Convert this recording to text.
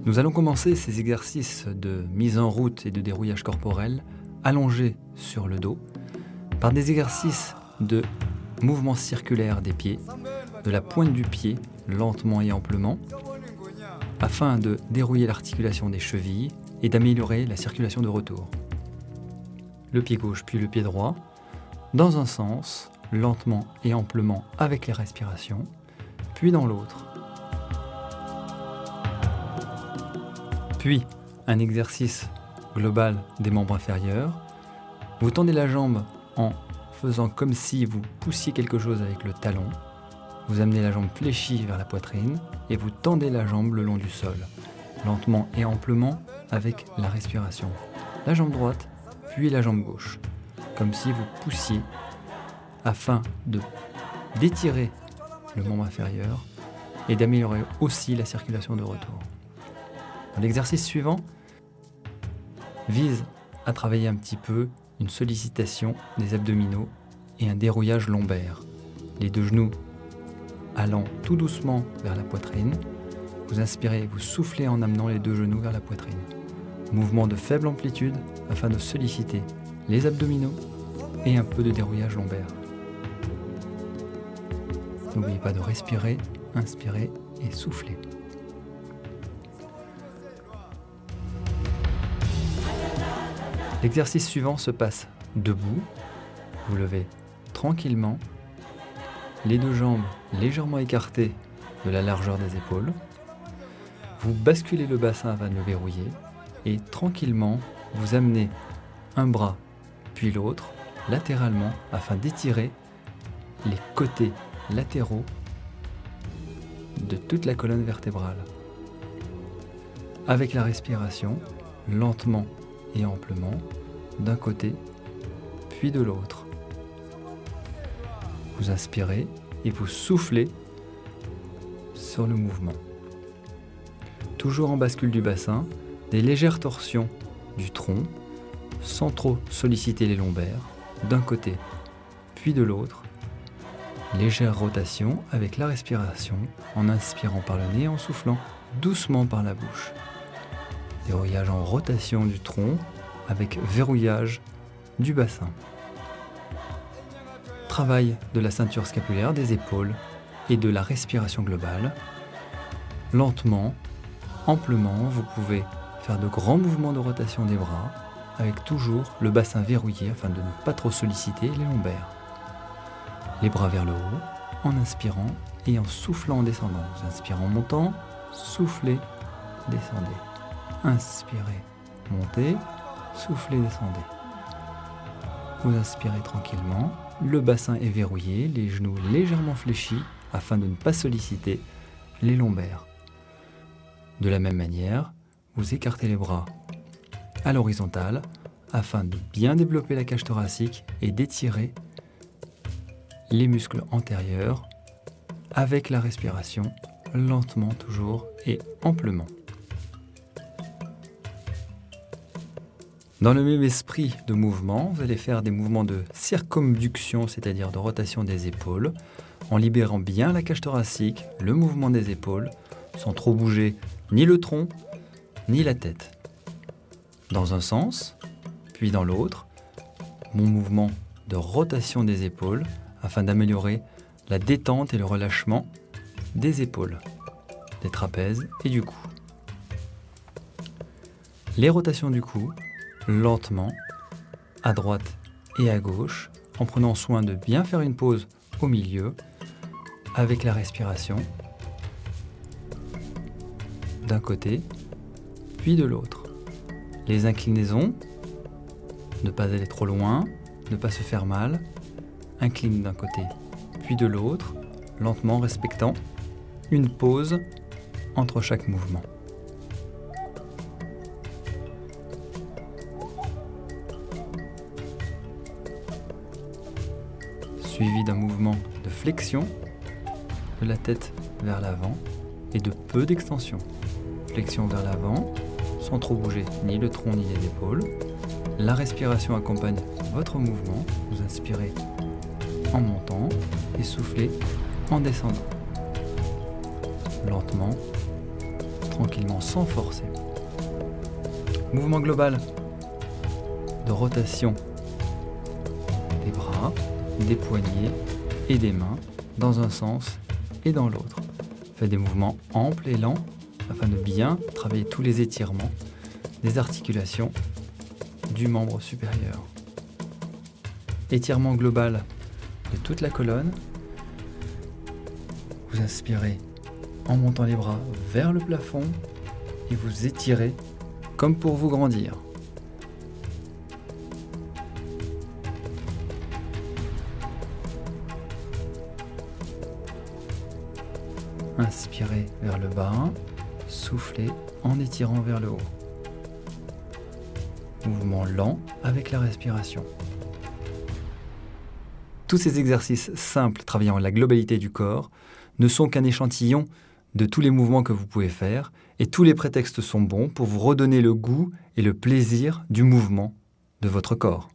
Nous allons commencer ces exercices de mise en route et de dérouillage corporel allongés sur le dos par des exercices de mouvement circulaire des pieds, de la pointe du pied lentement et amplement, afin de dérouiller l'articulation des chevilles et d'améliorer la circulation de retour. Le pied gauche puis le pied droit, dans un sens, lentement et amplement avec les respirations, puis dans l'autre. Puis, un exercice global des membres inférieurs. Vous tendez la jambe en faisant comme si vous poussiez quelque chose avec le talon. Vous amenez la jambe fléchie vers la poitrine et vous tendez la jambe le long du sol, lentement et amplement avec la respiration. La jambe droite, puis la jambe gauche, comme si vous poussiez afin d'étirer le membre inférieur et d'améliorer aussi la circulation de retour. L'exercice suivant vise à travailler un petit peu une sollicitation des abdominaux et un dérouillage lombaire. Les deux genoux allant tout doucement vers la poitrine. Vous inspirez, vous soufflez en amenant les deux genoux vers la poitrine. Mouvement de faible amplitude afin de solliciter les abdominaux et un peu de dérouillage lombaire. N'oubliez pas de respirer, inspirer et souffler. L'exercice suivant se passe debout. Vous levez tranquillement, les deux jambes légèrement écartées de la largeur des épaules. Vous basculez le bassin afin de le verrouiller et tranquillement vous amenez un bras puis l'autre latéralement afin d'étirer les côtés latéraux de toute la colonne vertébrale. Avec la respiration, lentement et amplement, d'un côté puis de l'autre. Vous inspirez et vous soufflez sur le mouvement. Toujours en bascule du bassin, des légères torsions du tronc, sans trop solliciter les lombaires, d'un côté puis de l'autre. Légère rotation avec la respiration, en inspirant par le nez et en soufflant doucement par la bouche. Dérouillage en rotation du tronc avec verrouillage du bassin. Travail de la ceinture scapulaire, des épaules et de la respiration globale. Lentement, amplement, vous pouvez faire de grands mouvements de rotation des bras avec toujours le bassin verrouillé afin de ne pas trop solliciter les lombaires. Les bras vers le haut en inspirant et en soufflant en descendant. Vous inspirez en montant, soufflez, descendez. Inspirez, montez, soufflez, descendez. Vous inspirez tranquillement, le bassin est verrouillé, les genoux légèrement fléchis afin de ne pas solliciter les lombaires. De la même manière, vous écartez les bras à l'horizontale afin de bien développer la cage thoracique et d'étirer les muscles antérieurs avec la respiration, lentement toujours et amplement. Dans le même esprit de mouvement, vous allez faire des mouvements de circumduction, c'est-à-dire de rotation des épaules, en libérant bien la cage thoracique, le mouvement des épaules, sans trop bouger ni le tronc, ni la tête. Dans un sens, puis dans l'autre, mon mouvement de rotation des épaules, afin d'améliorer la détente et le relâchement des épaules, des trapèzes et du cou. Les rotations du cou, lentement, à droite et à gauche, en prenant soin de bien faire une pause au milieu, avec la respiration, d'un côté, puis de l'autre. Les inclinaisons, ne pas aller trop loin, ne pas se faire mal, incline d'un côté, puis de l'autre, lentement respectant une pause entre chaque mouvement. Suivi d'un mouvement de flexion de la tête vers l'avant et de peu d'extension. Flexion vers l'avant, sans trop bouger ni le tronc ni les épaules. La respiration accompagne votre mouvement. Vous inspirez en montant et soufflez en descendant. Lentement, tranquillement sans forcer. Mouvement global de rotation des bras, des poignets et des mains dans un sens et dans l'autre. Faites des mouvements amples et lents afin de bien travailler tous les étirements des articulations du membre supérieur. Étirement global de toute la colonne. Vous inspirez en montant les bras vers le plafond et vous étirez comme pour vous grandir. Inspirez vers le bas, soufflez en étirant vers le haut. Mouvement lent avec la respiration. Tous ces exercices simples travaillant la globalité du corps ne sont qu'un échantillon de tous les mouvements que vous pouvez faire et tous les prétextes sont bons pour vous redonner le goût et le plaisir du mouvement de votre corps.